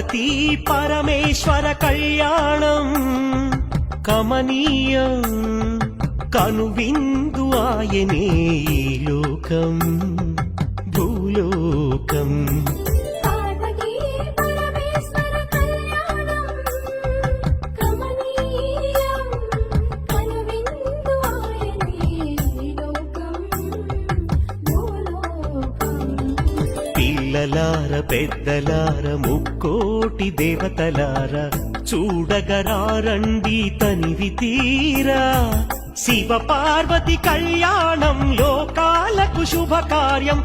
పార్వతీ పరమేశ్వర కళ్యాణం కమనీయం కనువిందు ఆయనే ఈ లోకం భూలోకం పిల్లలార పెద్దలార ముక్కోటి దేవతలార చూడగరారండి తనివి తీరా శివ పార్వతి కళ్యాణం లోకాలకు శుభకార్యం